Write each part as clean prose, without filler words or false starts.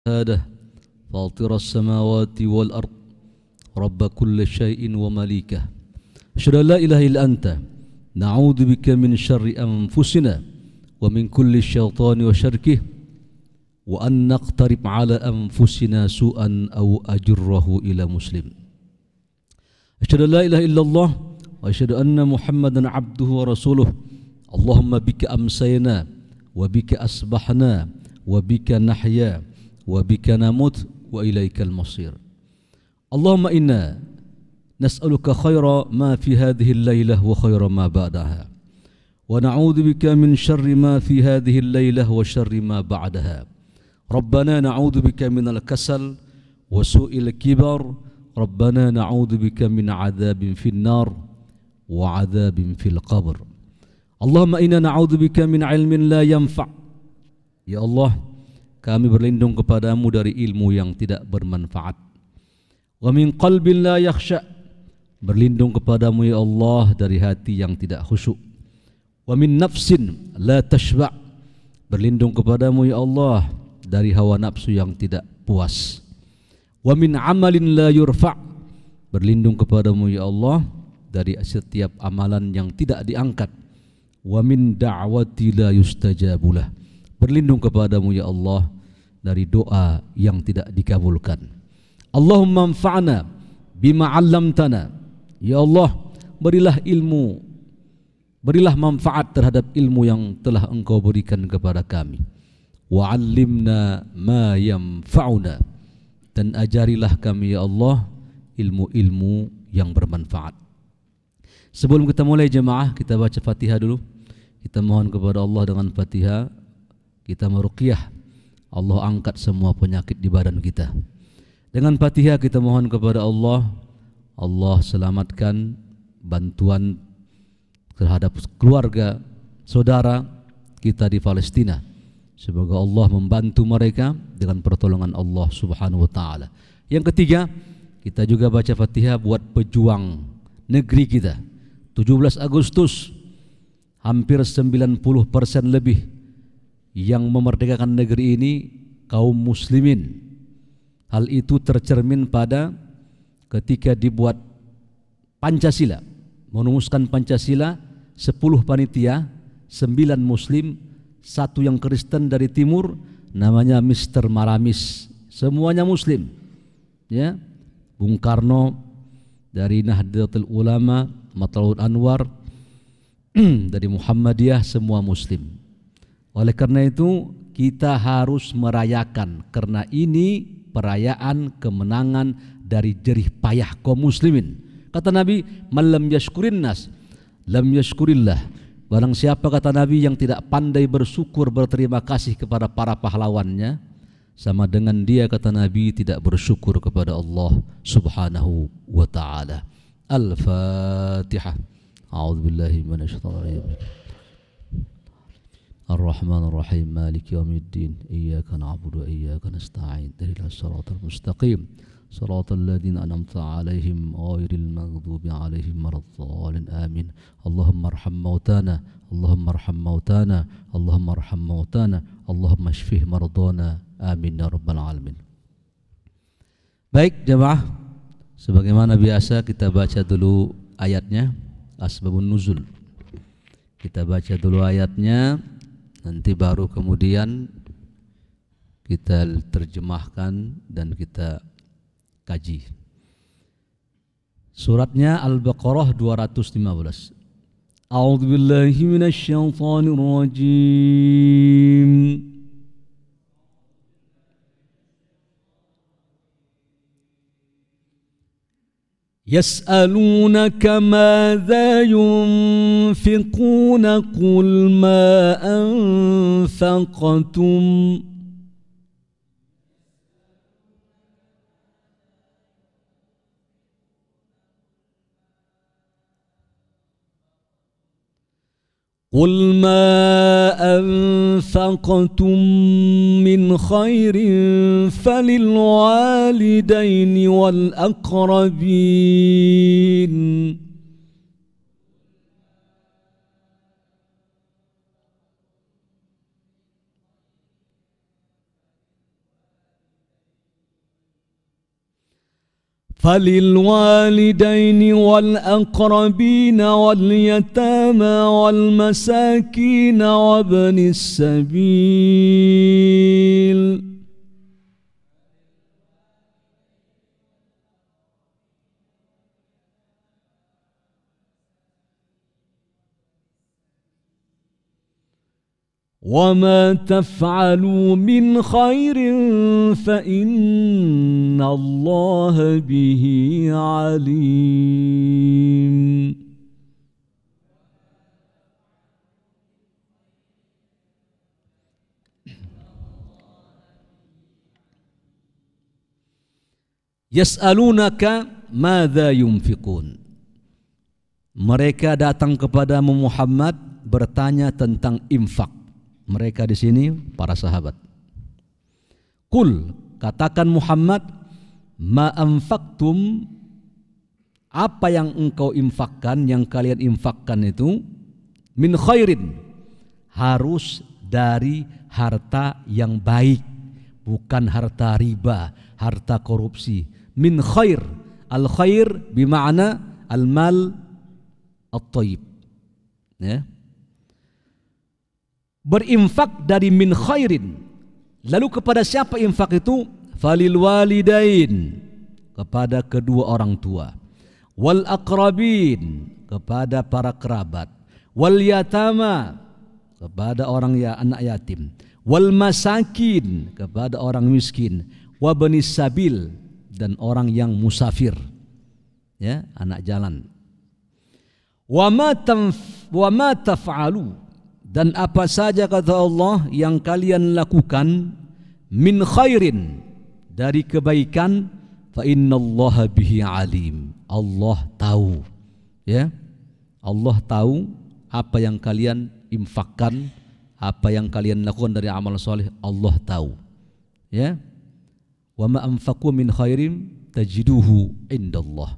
هذا فاطر السماوات والأرض رب كل شيء ومليكه أشهد أن لا إله إلا أنت نعوذ بك من شر أنفسنا ومن كل شيطان وشركه وأن نقترب على أنفسنا سوءا أو أجره إلى مسلم أشهد أن لا إله إلا الله وأشهد أن محمدا عبده ورسوله اللهم بك أمسينا وبك أصبحنا وبك نحيا وبك نموت وإليك المصير اللهم إنا نسألك خير ما في هذه الليلة وخير ما بعدها ونعوذ بك من شر ما في هذه الليلة وشر ما بعدها ربنا نعوذ بك من الكسل وسوء الكبر ربنا نعوذ بك من عذاب في النار وعذاب في القبر اللهم إنا نعوذ بك من علم لا ينفع Ya Allah, kami berlindung kepadamu dari ilmu yang tidak bermanfaat. Wa min qalbin la yakhsha, berlindung kepadamu ya Allah dari hati yang tidak khusyuk. Wa min nafsin la tashba', berlindung kepadamu ya Allah dari hawa nafsu yang tidak puas. Wa min amalin la yurfa', berlindung kepadamu ya Allah dari setiap amalan yang tidak diangkat. Wa min da'wati la yustajabulah, berlindung kepadamu ya Allah dari doa yang tidak dikabulkan. Allahumma anfa'na bima 'allamtana, ya Allah berilah ilmu, berilah manfaat terhadap ilmu yang telah Engkau berikan kepada kami. Wa 'allimna ma yanfa'una, dan ajarilah kami ya Allah ilmu-ilmu yang bermanfaat. Sebelum kita mulai jemaah, kita baca Fatihah dulu. Kita mohon kepada Allah dengan Fatihah, kita meruqyah Allah angkat semua penyakit di badan kita. Dengan Fatihah kita mohon kepada Allah, Allah selamatkan bantuan terhadap keluarga saudara kita di Palestina. Semoga Allah membantu mereka dengan pertolongan Allah Subhanahu wa taala. Yang ketiga, kita juga baca Fatihah buat pejuang negeri kita. 17 Agustus hampir 90% lebih yang memerdekakan negeri ini kaum muslimin. Hal itu tercermin pada ketika dibuat Pancasila, merumuskan Pancasila, 10 panitia, 9 muslim, 1 yang Kristen dari timur, namanya Mr. Maramis, semuanya muslim. Ya, Bung Karno dari Nahdlatul Ulama, Matlaul Anwar dari Muhammadiyah, semua muslim. Oleh karena itu kita harus merayakan, karena ini perayaan kemenangan dari jerih payah kaum muslimin. Kata Nabi, "Man lam yashkurin nas, lam yashkurillah." Barang siapa, kata Nabi, yang tidak pandai bersyukur, berterima kasih kepada para pahlawannya, sama dengan dia, kata Nabi, tidak bersyukur kepada Allah Subhanahu wa taala. Al-Fatihah. A'udzubillahi minasyaitonir rajim. Ar-Rahman Ar-Rahim Maliki Yawmiddin Iyyaka na'budu wa iyyaka nasta'in Ihdinas siratal mustaqim Siratal ladzina an'amta 'alaihim ghairil maghdubi 'alaihim waladdallin amin. Allahumma arham mautana, Allahumma arham mautana, Allahumma arham mautana, Allahumma shfih mardana, amin ya rabbal alamin. Baik jemaah, sebagaimana biasa kita baca dulu ayatnya, asbabun nuzul. Kita baca dulu ayatnya, nanti baru kemudian kita terjemahkan dan kita kaji. Suratnya Al-Baqarah 215. A'udzubillahi minasyaitonir rajim. يسألونك ماذا ينفقون قل ما أنفقتم قل ما أنفقتم من خير فللوالدين والأقربين فللوالدين والأقربين واليتامى والمساكين وابن السبيل. وما تفعلوا من خير فإن الله به عليم. Yas'alunaka madza yunfiqun. Mereka datang kepadamu Muhammad bertanya tentang infak. Mereka di sini para sahabat. Qul, katakan Muhammad, ma anfaqtum, apa yang engkau infakkan, yang kalian infakkan itu, min khairin, harus dari harta yang baik, bukan harta riba, harta korupsi. Min khair, al khair bima'na al mal at-thayyib, ya. Berinfak dari min khairin. Lalu kepada siapa infak itu? Falil walidain, kepada kedua orang tua. Wal aqrabin, kepada para kerabat. Wal yatama, kepada orang ya anak yatim. Wal masakin, kepada orang miskin. Wabnis sabil, dan orang yang musafir, ya, anak jalan. Wa ma taf'alu, dan apa saja kata Allah yang kalian lakukan, min khairin, dari kebaikan, fa innallaha bihi alim, Allah tahu, ya. Allah tahu apa yang kalian infakkan, apa yang kalian lakukan dari amal soleh, Allah tahu, ya. Wa ma anfaqu min khairin tajiduhu indallah.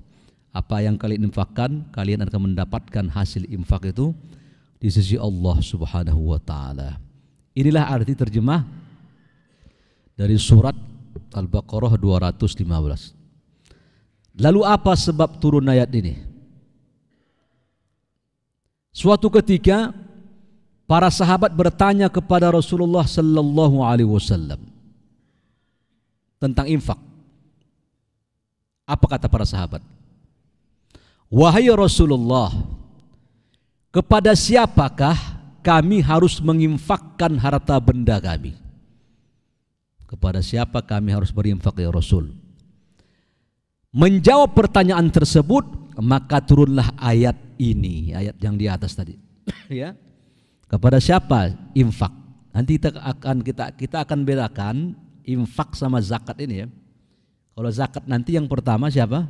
Apa yang kalian infakkan, kalian akan mendapatkan hasil infak itu di sisi Allah Subhanahu wa taala. Inilah arti terjemah dari surat Al-Baqarah 215. Lalu apa sebab turun ayat ini? Suatu ketika para sahabat bertanya kepada Rasulullah sallallahu alaihi wasallam tentang infak. Apa kata para sahabat? Wahai Rasulullah, kepada siapakah kami harus menginfakkan harta benda kami? Kepada siapa kami harus berinfak ya Rasul? Menjawab pertanyaan tersebut, maka turunlah ayat ini, ayat yang di atas tadi. Ya. Kepada siapa infak? Nanti kita akan bedakan infak sama zakat ini, ya. Kalau zakat nanti yang pertama siapa?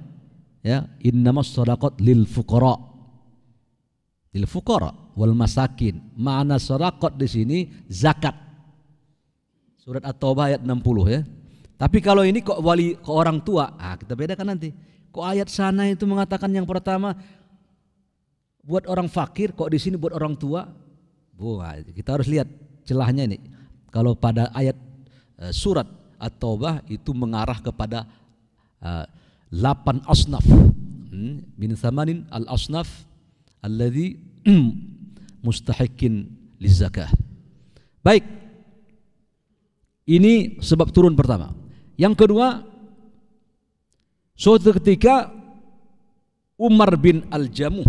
Ya, innamas shadaqat lil fuqara. Lil fuqara wal masakin. Makna shadaqat di sini zakat. Surat At-Taubah ayat 60, ya. Tapi kalau ini kok wali ke orang tua, kita bedakan nanti. Kok ayat sana itu mengatakan yang pertama buat orang fakir, kok di sini buat orang tua? Kita harus lihat celahnya ini. Kalau pada ayat surat At-Taubah itu mengarah kepada 8 asnaf min thamanin al-asnaf alladhi mustahikin lizakah. Baik, ini sebab turun pertama. Yang kedua, suatu ketika Umar bin Al-Jamuh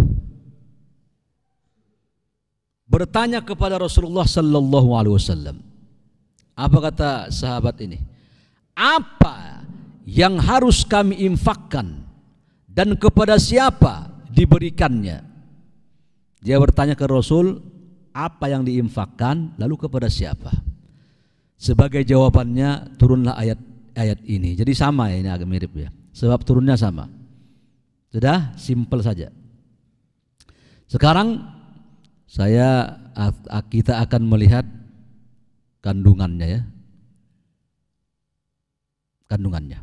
bertanya kepada Rasulullah sallallahu alaihi wasallam. Apa kata sahabat ini? Apa yang harus kami infakkan dan kepada siapa diberikannya? Dia bertanya ke Rasul, apa yang diinfakkan lalu kepada siapa? Sebagai jawabannya turunlah ayat ini. Jadi sama ya, ini agak mirip ya. Sebab turunnya sama. Sudah simpel saja. Sekarang kita akan melihat kandungannya, ya. Kandungannya.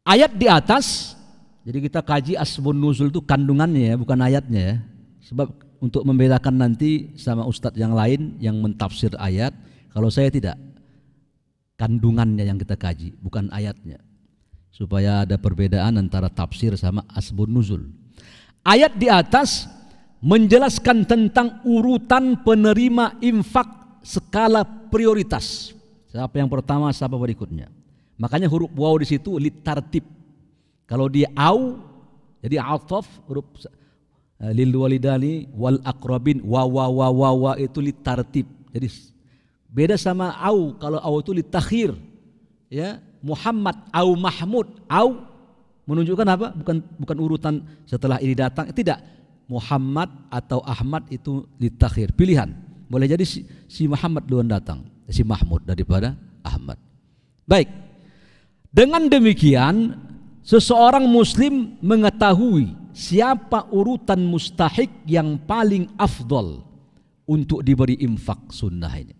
Ayat di atas, jadi kita kaji asbun nuzul itu kandungannya, ya, bukan ayatnya, ya. Sebab untuk membedakan nanti sama ustadz yang lain yang mentafsir ayat, kalau saya tidak, kandungannya yang kita kaji, bukan ayatnya. supaya ada perbedaan antara tafsir sama asbabun nuzul. Ayat di atas menjelaskan tentang urutan penerima infak skala prioritas. Siapa yang pertama, siapa berikutnya. Makanya huruf waw di situ litartib. Kalau dia au, jadi ataf huruf lil walidani wal aqrabin wa itu litartib. Jadi beda sama au. Kalau au itu litakhir. Ya, Muhammad au Mahmud. Au menunjukkan apa? Bukan urutan setelah ini datang. Tidak. Muhammad atau Ahmad itu litakhir, pilihan. Boleh jadi si Muhammad duluan datang, si Mahmud daripada Ahmad. Baik. Dengan demikian, seseorang muslim mengetahui siapa urutan mustahik yang paling afdol untuk diberi infak sunnah ini.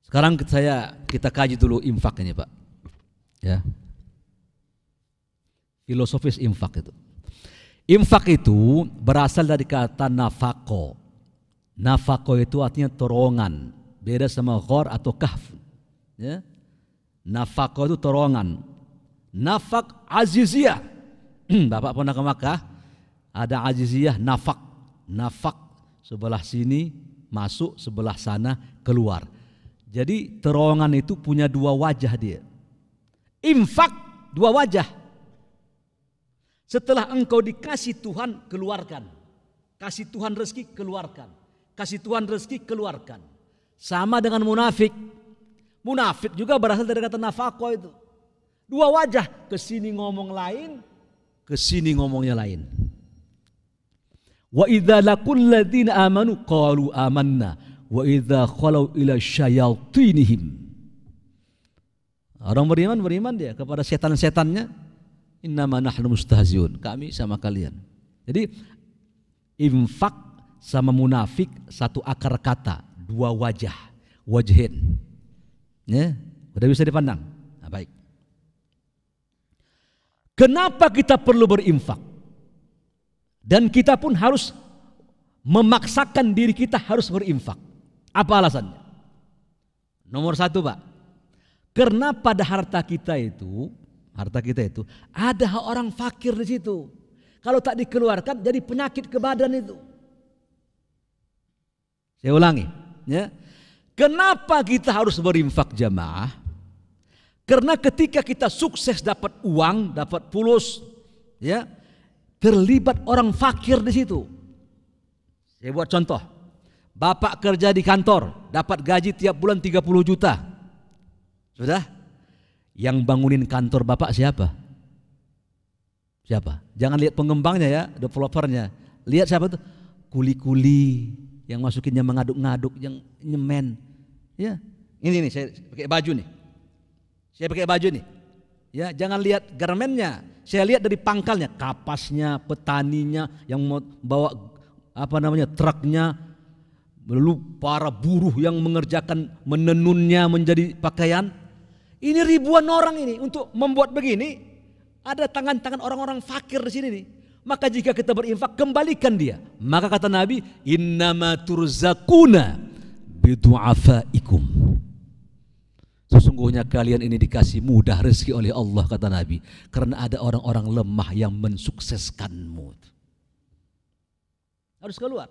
Sekarang kita kaji dulu infak ini, Pak. Ya. Filosofis infak itu. Infak itu berasal dari kata nafako. Nafako itu artinya torongan. Beda sama ghor atau kahf. Ya. Nafako itu torongan. Nafak aziziyah. Bapak pernah ke Makkah? Ada aziziyah nafak. Nafak sebelah sini masuk, sebelah sana keluar. Jadi terowongan itu punya dua wajah dia. Infak dua wajah. Setelah engkau dikasih Tuhan, keluarkan. Kasih Tuhan rezeki, keluarkan. Kasih Tuhan rezeki, keluarkan. Sama dengan munafik. Munafik juga berasal dari kata nafako itu. Dua wajah, kesini ngomong lain, kesini ngomongnya lain. Wa idza laqul ladzina amanu qalu amanna wa idza khalau ila syayatinihim. Orang beriman dia kepada setan-setannya, innama nahnu mustahziun, kami sama kalian. Jadi infak sama munafik satu akar kata, dua wajah, wajhin. Ya, udah bisa dipandang. Nah, baik. Kenapa kita perlu berinfak? Dan kita pun harus memaksakan diri kita harus berinfak. Apa alasannya? Nomor satu, Pak. Karena pada harta kita itu ada orang fakir di situ. Kalau tak dikeluarkan jadi penyakit ke badan itu. Saya ulangi, ya. Kenapa kita harus berinfak jamaah? Karena ketika kita sukses dapat uang, dapat fulus, ya, terlibat orang fakir di situ. Saya buat contoh. Bapak kerja di kantor, dapat gaji tiap bulan 30 juta. Sudah? Yang bangunin kantor Bapak siapa? Siapa? Jangan lihat pengembangnya ya, developernya. Lihat siapa tuh? Kuli-kuli yang masukinnya mengaduk-ngaduk, yang nyemen. Ya, ini saya pakai baju nih. Saya pakai baju nih. Ya, jangan lihat garmennya. Saya lihat dari pangkalnya, kapasnya, petaninya yang mau bawa truknya, lalu para buruh yang mengerjakan menenunnya menjadi pakaian. Ini ribuan orang ini untuk membuat begini. Ada tangan-tangan orang-orang fakir di sini nih. Maka jika kita berinfak, kembalikan dia. Maka kata Nabi, innama turzakuna bidu'afaikum. Sesungguhnya kalian ini dikasih mudah rezeki oleh Allah, kata Nabi, karena ada orang-orang lemah yang mensukseskanmu. Harus keluar.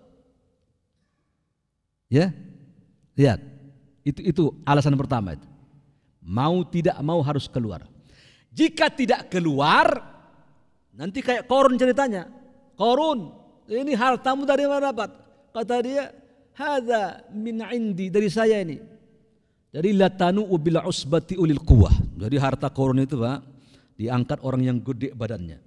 Ya, lihat, itu alasan pertama itu. Mau tidak mau harus keluar. Jika tidak keluar, nanti kayak Qarun ceritanya. Qarun, ini hartamu dari mana dapat? Kata dia, hadza min indi, dari saya ini. Jadi latanu bil usbati ulil quwwah. Jadi harta Qarun itu, Pak, diangkat orang yang gede badannya.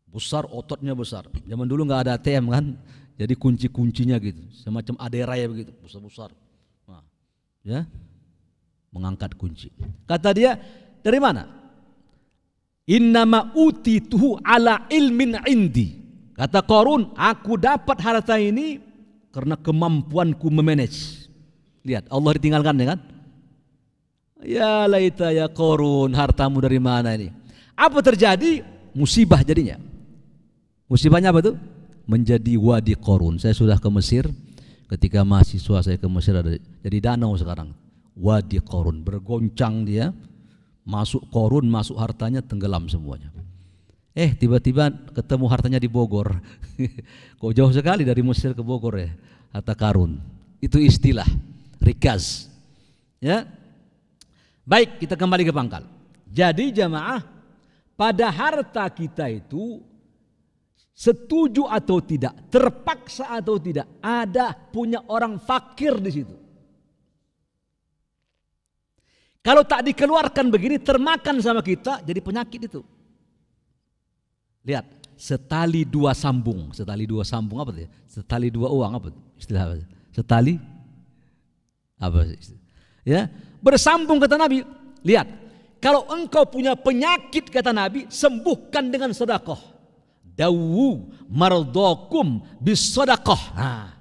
Besar, ototnya besar. Zaman dulu enggak ada ATM kan. Jadi kunci-kuncinya gitu, semacam aderai begitu, besar-besar. Nah, ya. Mengangkat kunci. Kata dia, dari mana? Innama utituhu ala ilmin indi. Kata Qarun, aku dapat harta ini karena kemampuanku memanage. Lihat, Allah ditinggalkan ya kan? Ya laita ya Qarun, hartamu dari mana ini? Apa terjadi? Musibah jadinya. Musibahnya apa tuh? Menjadi wadi Qarun. Saya sudah ke Mesir, ketika mahasiswa saya ke Mesir ada jadi danau sekarang. wadi Qarun, bergoncang dia, masuk Qarun, masuk hartanya, tenggelam semuanya. Tiba-tiba ketemu hartanya di Bogor. Kok jauh sekali dari Mesir ke Bogor ya, harta Qarun. Itu istilah rikaz. Ya. Baik, kita kembali ke pangkal. Jadi jamaah, pada harta kita itu setuju atau tidak, terpaksa atau tidak, ada punya orang fakir di situ. Kalau tak dikeluarkan begini, termakan sama kita, jadi penyakit itu. Lihat, setali dua sambung. Setali dua sambung apa itu? Setali dua uang apa itu? Istilah apa? Setali apa? Ya, bersambung kata Nabi. Lihat, kalau engkau punya penyakit kata Nabi, sembuhkan dengan sedekah. Dawu mardokum bis sedekah. Nah,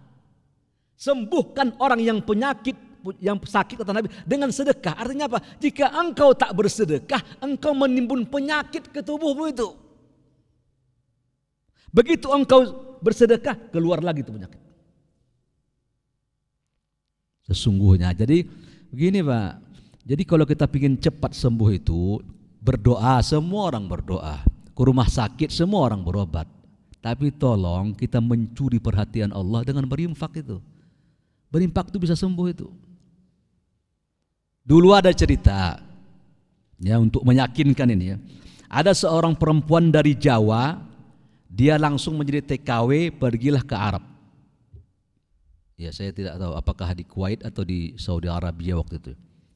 sembuhkan orang yang penyakit, yang sakit kata Nabi dengan sedekah. Artinya apa? Jika engkau tak bersedekah, engkau menimbun penyakit ke tubuhmu itu. Begitu engkau bersedekah, keluar lagi itu penyakit. Sesungguhnya. Jadi begini Pak. Jadi kalau kita ingin cepat sembuh itu, berdoa, semua orang berdoa. Ke rumah sakit semua orang berobat. Tapi tolong kita mencuri perhatian Allah dengan berinfak itu. Berinfak itu bisa sembuh itu. Dulu ada cerita, ya, untuk meyakinkan ini ya. Ada seorang perempuan dari Jawa, dia langsung menjadi TKW, pergilah ke Arab. Ya, saya tidak tahu apakah di Kuwait atau di Saudi Arabia waktu itu.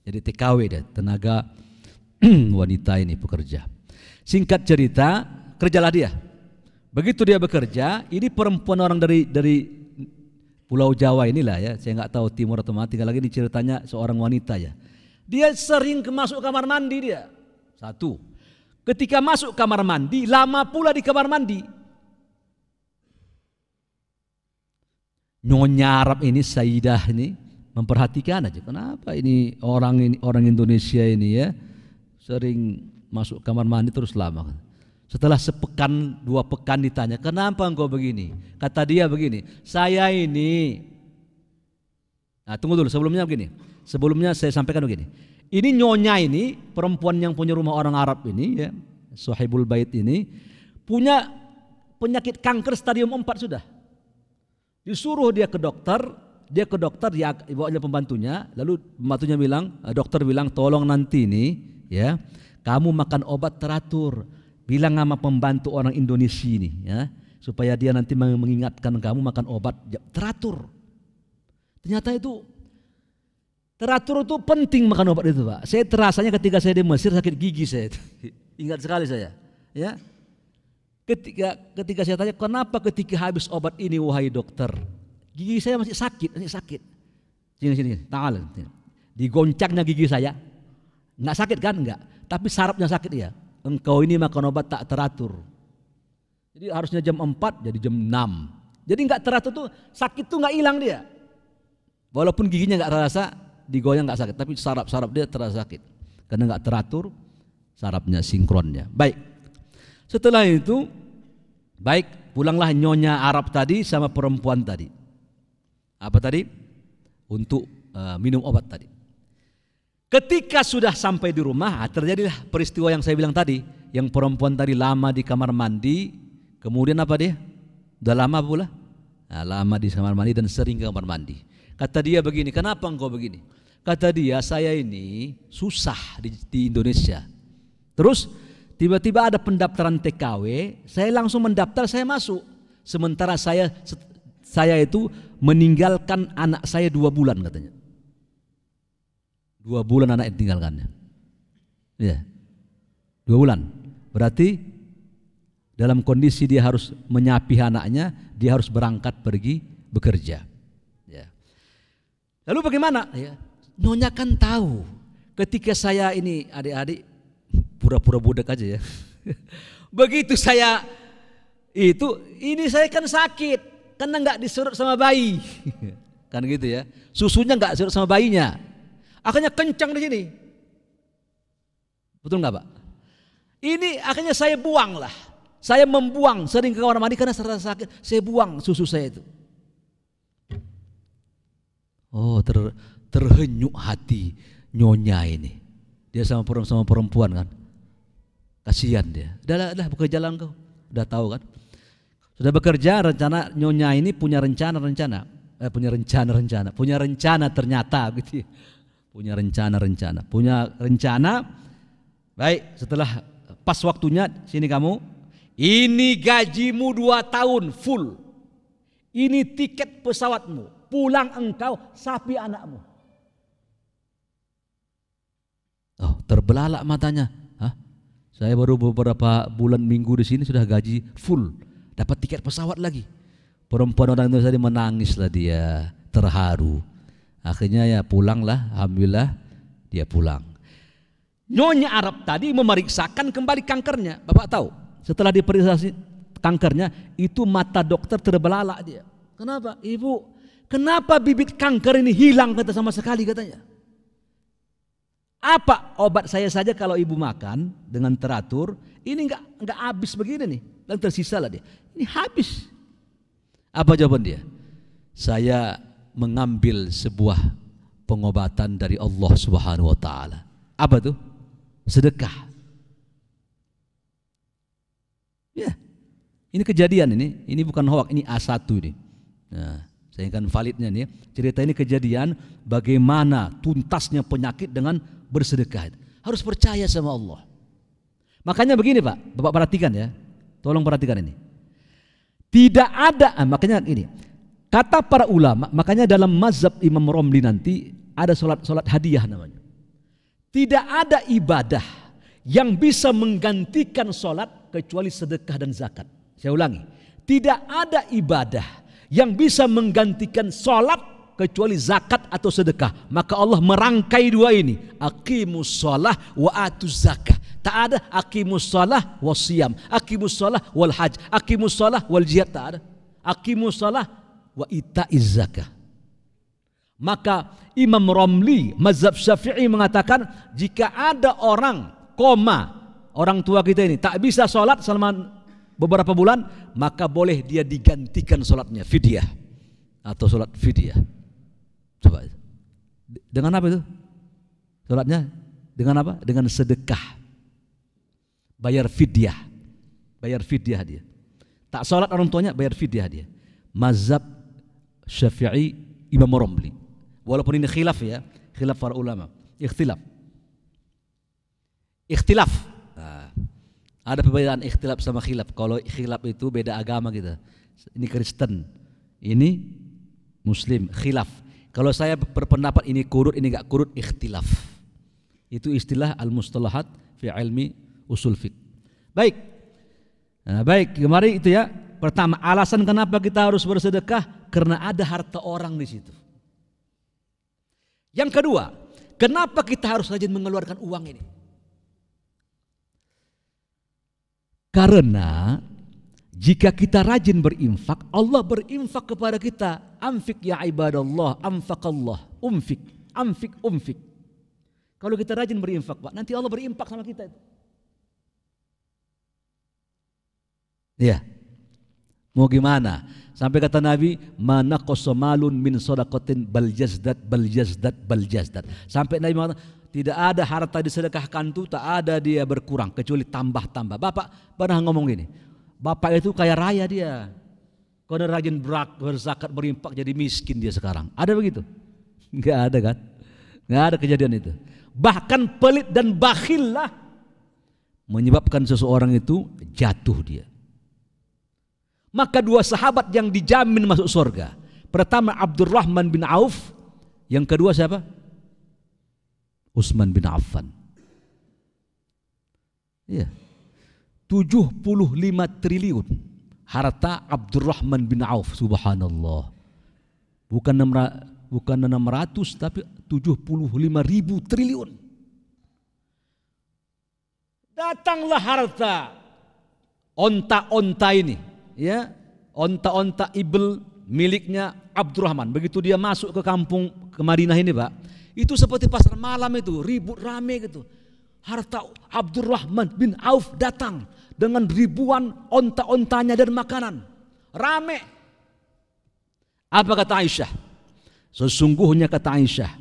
Jadi TKW dia, tenaga wanita ini pekerja. Singkat cerita, kerjalah dia. Begitu dia bekerja, ini perempuan orang dari Pulau Jawa inilah ya. Saya nggak tahu timur atau mana. Tinggal lagi ini ceritanya seorang wanita ya. Dia sering masuk kamar mandi dia. Satu, ketika masuk kamar mandi, lama pula di kamar mandi. Nyonya Arab ini, Sayyidah ini memperhatikan aja. Kenapa ini orang Indonesia ini ya sering masuk kamar mandi terus lama. Setelah sepekan, 2 pekan ditanya, kenapa engkau begini? Kata dia begini, saya ini. Nah tunggu dulu, sebelumnya begini. Sebelumnya saya sampaikan begini. Ini nyonya ini, perempuan yang punya rumah orang Arab ini ya, Sahibul Bait ini, punya penyakit kanker stadium 4 sudah. Disuruh dia ke dokter, dia bawa pembantunya, lalu pembantunya bilang, dokter bilang tolong nanti ini ya, kamu makan obat teratur. Bilang sama pembantu orang Indonesia ini ya, supaya dia nanti mengingatkan kamu makan obat teratur. Ternyata itu teratur itu penting makan obat itu Pak. Saya terasanya ketika saya di Mesir sakit gigi saya itu. Ingat sekali saya ya. Ketika saya tanya kenapa ketika habis obat ini wahai dokter, gigi saya masih sakit. Sini, tangan. Digoncangnya gigi saya. Enggak sakit kan? Enggak. Tapi sarafnya sakit ya. Engkau ini makan obat tak teratur. Jadi harusnya jam 4 jadi jam 6. Jadi enggak teratur tuh sakit tuh enggak hilang dia. Walaupun giginya enggak terasa, digoyang enggak sakit, tapi saraf dia terasa sakit. Karena enggak teratur sarafnya, sinkronnya. Baik. Setelah itu, baik, pulanglah nyonya Arab tadi sama perempuan tadi. Apa tadi? Untuk minum obat tadi. Ketika sudah sampai di rumah, terjadilah peristiwa yang saya bilang tadi. Yang perempuan tadi lama di kamar mandi, kemudian apa dia? Udah lama pula? Nah, lama di kamar mandi dan sering ke kamar mandi. Kata dia begini, kenapa engkau begini? Kata dia, saya ini susah di Indonesia. Terus tiba-tiba ada pendaftaran TKW, saya langsung mendaftar, saya masuk. Sementara saya itu meninggalkan anak saya 2 bulan katanya. 2 bulan anak ditinggalkannya. Ya. 2 bulan. Berarti dalam kondisi dia harus menyapi anaknya, dia harus berangkat pergi bekerja. Ya. Lalu bagaimana? Ya. Nyonya kan tahu ketika saya ini adik-adik pura-pura budak aja ya. Begitu saya ini saya kan sakit karena nggak disurut sama bayi, kan gitu ya. Susunya nggak surut sama bayinya, akhirnya kencang di sini. Betul nggak Pak? Ini akhirnya saya buang lah. Saya membuang sering ke kamar mandi karena serasa sakit. Saya buang susu saya itu. Oh terhenyuk hati nyonya ini. Dia sama perempuan kan. Kasihan dia. Udah bekerja lah engkau. Udah tahu kan. Sudah bekerja, rencana nyonya ini punya rencana ternyata gitu ya. Punya rencana. Baik, setelah pas waktunya, sini kamu. Ini gajimu 2 tahun full. Ini tiket pesawatmu. Pulang engkau, sapi anakmu. Oh, terbelalak matanya. Hah? Saya baru beberapa bulan minggu di sini sudah gaji full. Dapat tiket pesawat lagi. Perempuan orang itu tadi menangislah dia, terharu. Akhirnya ya pulanglah, alhamdulillah dia pulang. Nyonya Arab tadi memeriksakan kembali kankernya. Bapak tahu, setelah diperiksa kankernya, itu mata dokter terbelalak dia. Kenapa? Ibu, kenapa bibit kanker ini hilang kata sama sekali katanya. Apa obat saya saja kalau ibu makan dengan teratur, ini enggak habis begini nih, dan tersisa lah dia. Ini habis. Apa jawaban dia? Saya mengambil sebuah pengobatan dari Allah Subhanahu wa taala. Apa tuh? Sedekah. Ya. Ini kejadian ini bukan hoak, ini A1 ini. Nah, saya kan validnya nih. Cerita ini kejadian bagaimana tuntasnya penyakit dengan bersedekah. Harus percaya sama Allah. Makanya begini Pak, Bapak perhatikan ya. Tolong perhatikan ini. Tidak ada, makanya ini. Kata para ulama, makanya dalam mazhab Imam Romli nanti ada solat hadiah namanya. Tidak ada ibadah yang bisa menggantikan solat kecuali sedekah dan zakat. Saya ulangi, tidak ada ibadah yang bisa menggantikan solat kecuali zakat atau sedekah. Maka Allah merangkai dua ini, aqimus shalah wa atuz zakah. Tak ada aqimus shalah wa siyam, aqimus shalah wal hajj, aqimus shalah wal jihad, tak ada. Aqimus shalah wa itaiz zakah. Maka Imam Romli mazhab Syafi'i mengatakan jika ada orang orang tua kita ini tak bisa sholat selama beberapa bulan, maka boleh dia digantikan sholatnya fidyah atau sholat fidyah. Coba dengan apa itu sholatnya? Dengan apa? Dengan sedekah. Bayar fidyah dia. Tak sholat orang tuanya, bayar fidyah dia. Mazhab Syafi'i Imam Romli. Walaupun ini khilaf ya, khilaf para ulama, ikhtilaf. Nah, ada perbedaan ikhtilaf sama khilaf. Kalau khilaf itu beda agama kita. Ini Kristen, ini Muslim, khilaf. Kalau saya berpendapat ini kurut, ini enggak kurut, ikhtilaf. Itu istilah al-mustalahat fi ilmi usul fiqh. Baik. Nah, baik, kemarin itu ya. Pertama, alasan kenapa kita harus bersedekah karena ada harta orang di situ. Yang kedua, kenapa kita harus rajin mengeluarkan uang ini? Karena jika kita rajin berinfak, Allah berinfak kepada kita. Anfik ya ibadallah, anfaqallah, umfik. Kalau kita rajin berinfak, Pak, nanti Allah berinfak sama kita itu. Ya, mau gimana? Sampai kata Nabi, mana kosomalun min sodakotin bal jazdad. Sampai Nabi mengatakan, tidak ada harta disedekahkan itu, tak ada dia berkurang kecuali tambah-tambah. Bapak pernah ngomong gini, bapak itu kaya raya dia, karena rajin berzakat berinfak jadi miskin dia sekarang. Ada begitu? Enggak ada kan? Enggak ada kejadian itu. Bahkan pelit dan bakhil lah menyebabkan seseorang itu jatuh dia. Maka dua sahabat yang dijamin masuk surga, pertama Abdurrahman bin Auf, yang kedua siapa? Utsman bin Affan. Iya. 75 triliun harta Abdurrahman bin Auf, subhanallah. Bukan 600 tapi 75.000 triliun. Datanglah harta onta-onta ini. Ya, onta-onta ibl miliknya Abdurrahman. Begitu dia masuk ke kampung ke Madinah ini, Pak, itu seperti pasar malam itu, ribut rame gitu. Harta Abdurrahman bin Auf datang dengan ribuan onta-ontanya dan makanan. Rame. Apa kata Aisyah? Sesungguhnya kata Aisyah,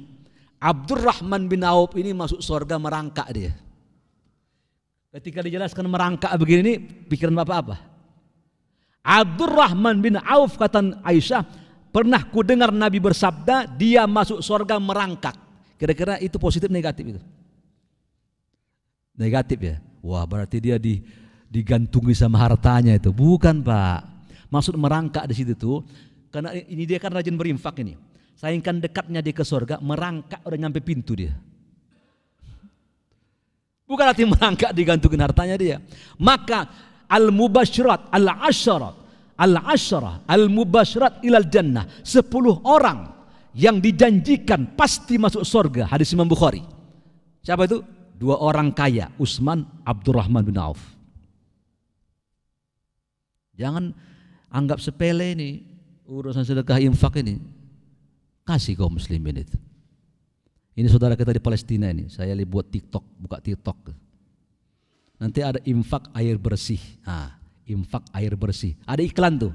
Abdurrahman bin Auf ini masuk surga merangkak dia. Ketika dijelaskan merangkak begini nih, pikiran Bapak apa? Abdurrahman bin Auf, kata Aisyah, pernah ku dengar Nabi bersabda, dia masuk surga merangkak. Kira-kira itu positif negatif itu? Negatif ya. Wah, berarti dia digantungi sama hartanya itu. Bukan, Pak. Maksud merangkak di situ tuh, karena ini dia kan rajin berinfak ini. Saingkan dekatnya dia ke surga, merangkak udah nyampe pintu dia. Bukan arti merangkak digantungin hartanya dia. Maka al-mubasyirat, al-asyarah, al-mubasyirat ilal jannah, 10 orang yang dijanjikan pasti masuk surga. Hadis Imam Bukhari. Siapa itu? 2 orang kaya, Utsman, Abdurrahman bin Auf. Jangan anggap sepele ini urusan sedekah infak ini. Kasih kaum muslimin itu. Ini saudara kita di Palestina ini, saya buat TikTok, buka TikTok. Nanti ada infak air bersih. Infak air bersih. Ada iklan tuh.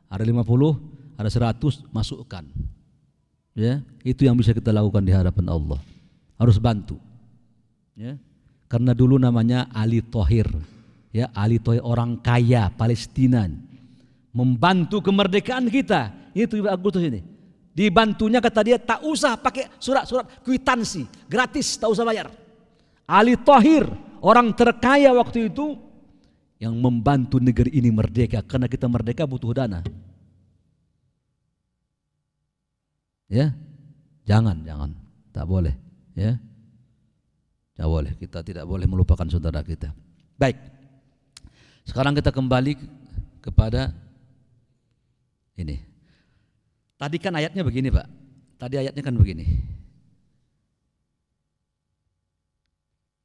Ada 50, ada 100, masukkan. Ya, itu yang bisa kita lakukan di hadapan Allah. Harus bantu. Ya. Karena dulu namanya Ali Thohir. Ya, Ali Thohir orang kaya Palestina. Membantu kemerdekaan kita. Itu Agustus ini. Dibantunya kata dia tak usah pakai surat-surat kwitansi, gratis, tak usah bayar. Ali Thohir, orang terkaya waktu itu yang membantu negeri ini merdeka, karena kita merdeka butuh dana. Ya, jangan, tak boleh. Ya, tak boleh. Kita tidak boleh melupakan saudara kita. Baik, sekarang kita kembali kepada ini. Tadi kan ayatnya begini, Pak. Tadi ayatnya kan begini.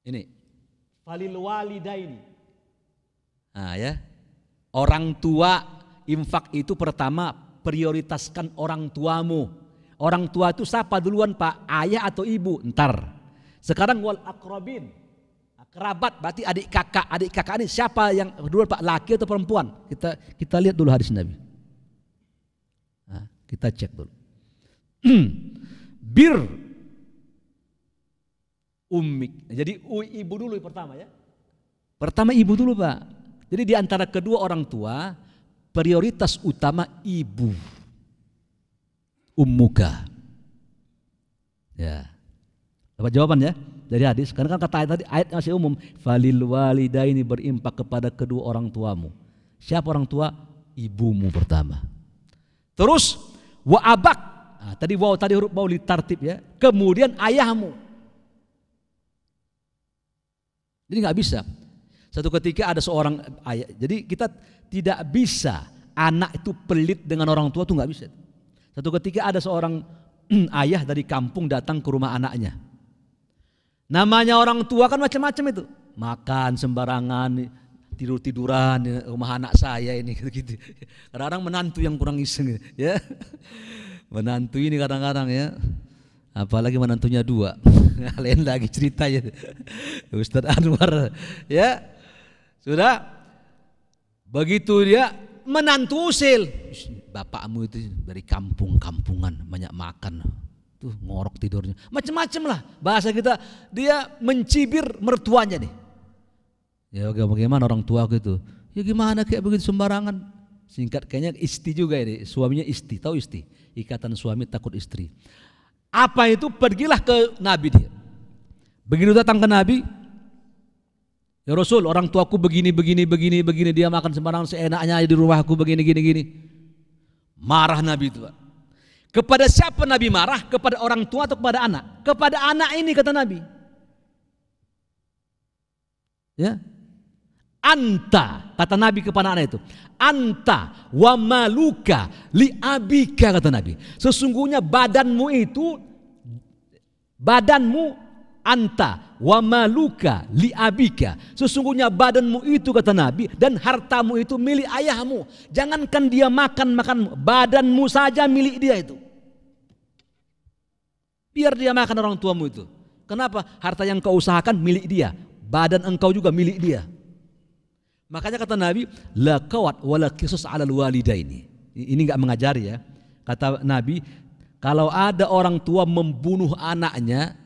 Ini. Falil walidaini. Nah, ya. Orang tua, infak itu pertama prioritaskan orang tuamu. Orang tua itu siapa duluan, Pak? Ayah atau ibu? Ntar. Sekarang wal akrabin. Kerabat berarti adik kakak. Adik kakak ini siapa yang duluan, Pak? Laki atau perempuan? Kita lihat dulu hadis Nabi. Kita cek dulu. Bir ummik. Jadi ibu dulu pertama ya. Pertama ibu dulu, Pak. Jadi di antara kedua orang tua, prioritas utama ibu. Ummuka. Ya. Dapat jawaban ya dari hadis. Karena kan kata ayat tadi, ayat masih umum. Falil walidaini, berimpak kepada kedua orang tuamu. Siapa orang tua? Ibumu pertama. Terus wa abak, tadi huruf waw litartib ya. Kemudian ayahmu. Jadi nggak bisa. Satu ketika ada seorang ayah. Jadi kita tidak bisa anak itu pelit dengan orang tua, tuh nggak bisa. Satu ketika ada seorang ayah dari kampung datang ke rumah anaknya. Namanya orang tua kan macam-macam itu. Makan sembarangan, tidur-tiduran rumah anak saya ini gitu. Kadang-kadang menantu yang kurang iseng ya. Menantu ini kadang-kadang ya. Apalagi menantunya 2. Lain lagi ceritanya. Ustadz Anwar ya. Sudah begitu dia menantu usil. Bapakmu itu dari kampungan, banyak makan. Tuh ngorok tidurnya. Macam-macam lah bahasa kita. Dia mencibir mertuanya nih. Ya bagaimana orang tua gitu? Ya gimana kayak begitu sembarangan? Singkat kayaknya isti juga ini, suaminya isti, tahu isti? Ikatan suami takut istri. Apa itu? Pergilah ke Nabi dia. Begitu datang ke Nabi, ya Rasul, orang tuaku begini, dia makan sembarangan seenaknya di rumahku begini. Marah Nabi itu, Pak. Kepada siapa Nabi marah? Kepada orang tua atau kepada anak? Kepada anak ini kata Nabi. Ya. Anta, kata Nabi kepada anak itu, anta wa maluka li abika, kata Nabi. Sesungguhnya badanmu anta wa maluka li abika. Sesungguhnya badanmu itu, kata Nabi, dan hartamu itu milik ayahmu. Jangankan dia makan, badanmu saja milik dia itu. Biar dia makan orang tuamu itu. Kenapa? Harta yang kau usahakan milik dia, badan engkau juga milik dia. Makanya kata Nabi, la qawat wala qisas 'alal walidaini. Ini enggak mengajari ya. Kata Nabi, Kalau ada orang tua membunuh anaknya,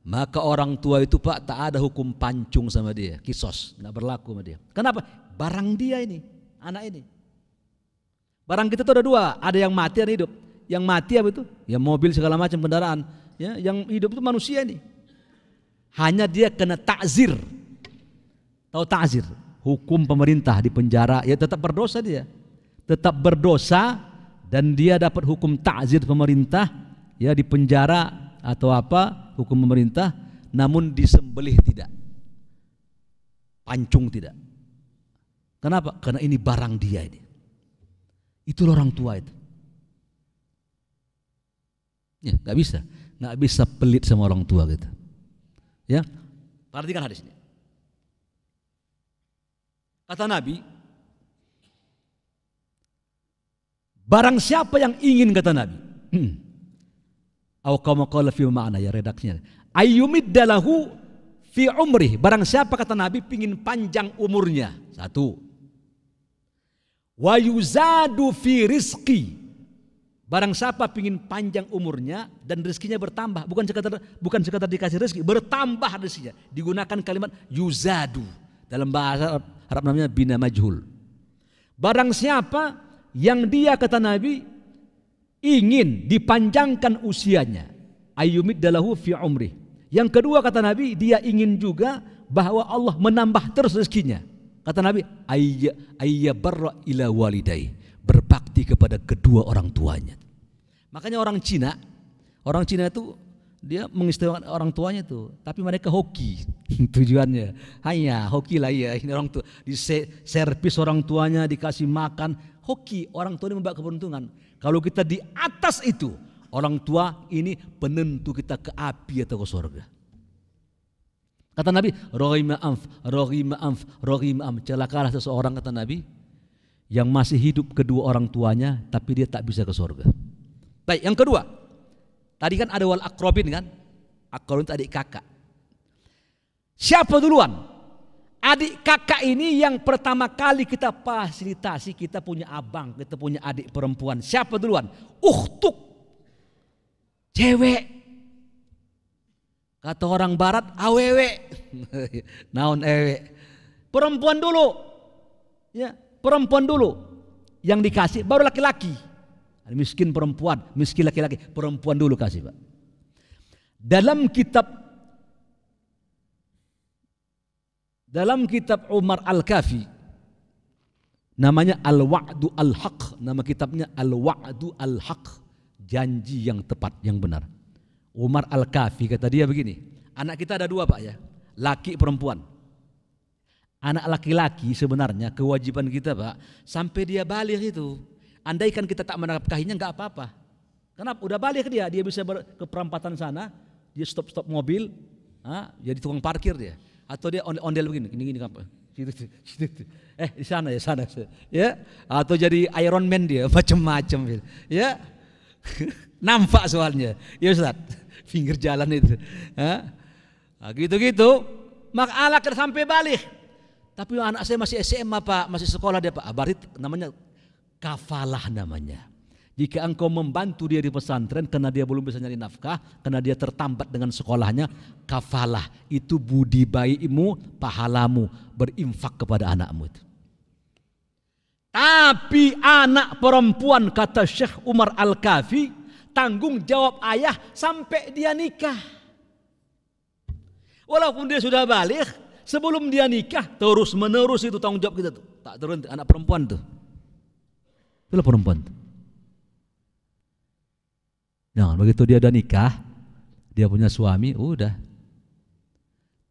maka orang tua itu Pak tak ada hukum pancung sama dia, kisos, nggak berlaku sama dia. Kenapa? Barang dia ini, anak ini. Barang kita itu ada dua, ada yang mati, ada yang hidup. Yang mati apa itu? Ya mobil segala macam kendaraan. Ya, yang hidup itu manusia ini. Hanya dia kena takzir. Tahu takzir? Hukum pemerintah di penjara, ya tetap berdosa dia. Tetap berdosa dan dia dapat hukum takzir pemerintah, ya di penjara atau apa, hukum pemerintah, namun disembelih tidak. Pancung tidak. Kenapa? Karena ini barang dia ini. Itu orang tua itu. Ya, nggak bisa pelit sama orang tua gitu. Ya, perhatikan hadis ini. Kata Nabi, barang siapa yang ingin, kata Nabi, kama qala fi ma'na, ya redaksinya, ayyumiddalahu fi umrih, barang siapa, kata Nabi, pingin panjang umurnya, satu, wa yuzadu fi rizqi, barang siapa pingin panjang umurnya dan rezekinya bertambah, bukan sekadar dikasih rezeki, bertambah rezekinya, digunakan kalimat yuzadu, dalam bahasa Arab namanya bina majhul. Barang siapa yang dia, kata Nabi, ingin dipanjangkan usianya, ayyumiddalahu fi umrih. Yang kedua, kata Nabi, dia ingin juga bahwa Allah menambah terus rezekinya. Kata Nabi, ayyabarra ila walidai, berbakti kepada kedua orang tuanya. Makanya orang Cina itu dia mengistimewakan orang tuanya tuh, tapi mereka hoki tujuannya. Hanya hoki lah ya, ini orang tua di servis orang tuanya, dikasih makan, hoki. Orang tua ini membawa keberuntungan. Kalau kita di atas itu, orang tua ini penentu kita ke api atau ke surga. Kata Nabi, rohima amf, celakalah seseorang, kata Nabi, yang masih hidup kedua orang tuanya, tapi dia tak bisa ke surga. Baik, yang kedua, tadi kan ada wal akrobin kan, akrobin itu adik kakak. Siapa duluan? Adik kakak ini yang pertama kali kita fasilitasi, kita punya abang, kita punya adik perempuan. Siapa duluan? Ukhtuk, cewek. Kata orang barat, awewe. Naon ewe. Perempuan dulu. Ya, perempuan dulu. Yang dikasih baru laki-laki. Miskin perempuan, miskin laki-laki, perempuan dulu kasih, Pak. Dalam kitab Umar Al-Kafi, namanya Al-Wa'du Al-Haq, nama kitabnya Al-Wa'du Al-Haq, janji yang tepat, yang benar. Umar Al-Kafi kata dia begini, anak kita ada dua, Pak, ya, laki perempuan. Anak laki-laki sebenarnya kewajiban kita, Pak, sampai dia balik itu, andaikan kita tak menafkahinya nggak apa-apa. Kenapa? Udah balik dia bisa ke perampatan sana, dia stop mobil, jadi tukang parkir dia. Atau dia ondel begini, gini apa? Di sana ya. Atau jadi Iron Man dia, macam-macam ya. Nampak soalnya, ya Ustaz, pinggir jalan itu. Gitu-gitu, maka anak sampai balik. Tapi anak saya masih SMA, Pak, masih sekolah dia, Pak. Barit namanya kafalah namanya. Jika engkau membantu dia di pesantren karena dia belum bisa nyari nafkah, karena dia tertambat dengan sekolahnya, kafalah itu budi baikmu, pahalamu berinfak kepada anakmu itu. Tapi anak perempuan, kata Syekh Umar Al-Kafi, tanggung jawab ayah sampai dia nikah. Walaupun dia sudah balik, sebelum dia nikah terus menerus itu tanggung jawab kita tuh. Tak terhenti, anak perempuan tuh. Itulah perempuan tuh. Nah, begitu dia udah nikah, dia punya suami, udah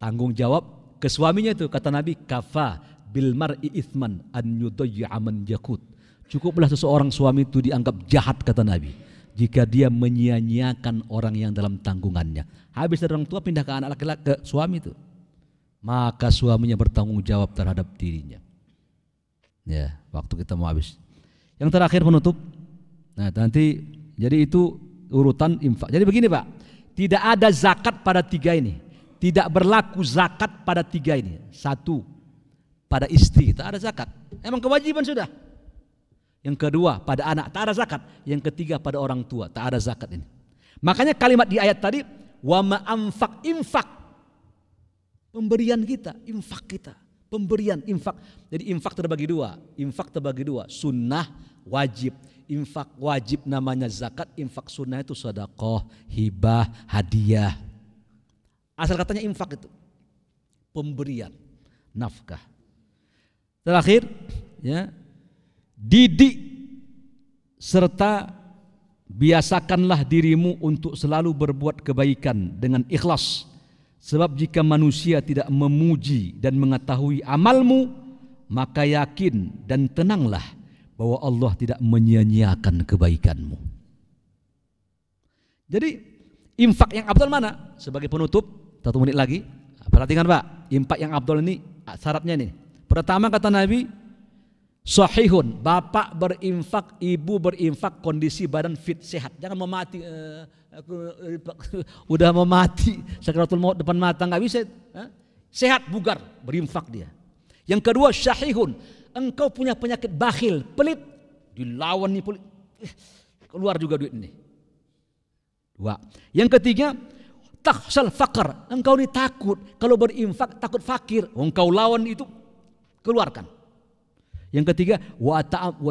tanggung jawab ke suaminya itu. Kata Nabi, kafa bil mar'i ithman an yudayya man yakut. Cukuplah seseorang suami itu dianggap jahat, kata Nabi, jika dia menyia-nyiakan orang yang dalam tanggungannya. Habis dari orang tua pindah ke anak laki-laki, ke suami itu, maka suaminya bertanggung jawab terhadap dirinya. Ya, waktu kita mau habis. Yang terakhir penutup. Nah, nanti jadi itu urutan infak. Jadi begini, Pak, tidak ada zakat pada tiga ini. Tidak berlaku zakat pada tiga ini. Satu, pada istri tak ada zakat. Emang kewajiban sudah. Yang kedua pada anak tak ada zakat. Yang ketiga pada orang tua tak ada zakat ini. Makanya kalimat di ayat tadi wa ma anfaq, infak. Pemberian kita, infak kita. Pemberian, infak. Jadi infak terbagi dua. Infak terbagi dua. Sunnah, wajib. Infak wajib namanya zakat. Infak sunnah itu sedekah, hibah, hadiah. Asal katanya infak itu. Pemberian, nafkah. Terakhir, ya, didik serta biasakanlah dirimu untuk selalu berbuat kebaikan dengan ikhlas. Sebab jika manusia tidak memuji dan mengetahui amalmu, maka yakin dan tenanglah bahwa Allah tidak menyia-nyiakan kebaikanmu. Jadi infak yang afdal mana? Sebagai penutup, 1 menit lagi. Perhatikan Pak, infak yang afdal ini syaratnya nih. Pertama kata Nabi, sahihun, bapak berinfak, ibu berinfak, kondisi badan fit, sehat. Jangan mau mati, udah mau mati, sakaratul maut depan mata, nggak bisa. Sehat, bugar, berinfak dia. Yang kedua, syahihun, engkau punya penyakit bakhil, pelit, dilawan nih pelit, keluar juga duit ini. Dua. Yang ketiga, takhsal faqr, engkau ini takut kalau berinfak takut fakir, engkau lawan itu, keluarkan. Yang ketiga, wa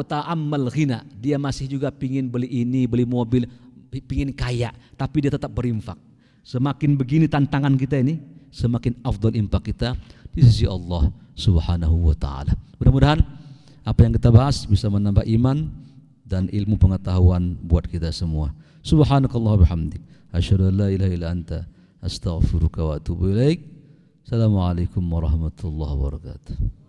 ta'ammal ghina, dia masih juga pingin beli ini, beli mobil, pingin kaya, tapi dia tetap berinfak. Semakin begini tantangan kita ini, semakin afdal infak kita di sisi Allah Subhanahu wa taala. Mudah-mudahan apa yang kita bahas bisa menambah iman dan ilmu pengetahuan buat kita semua. Subhanakallah bihamdik, asyhadu an la ilaha illa anta, astaghfiruka wa atubu ilaik. Assalamualaikum warahmatullahi wabarakatuh.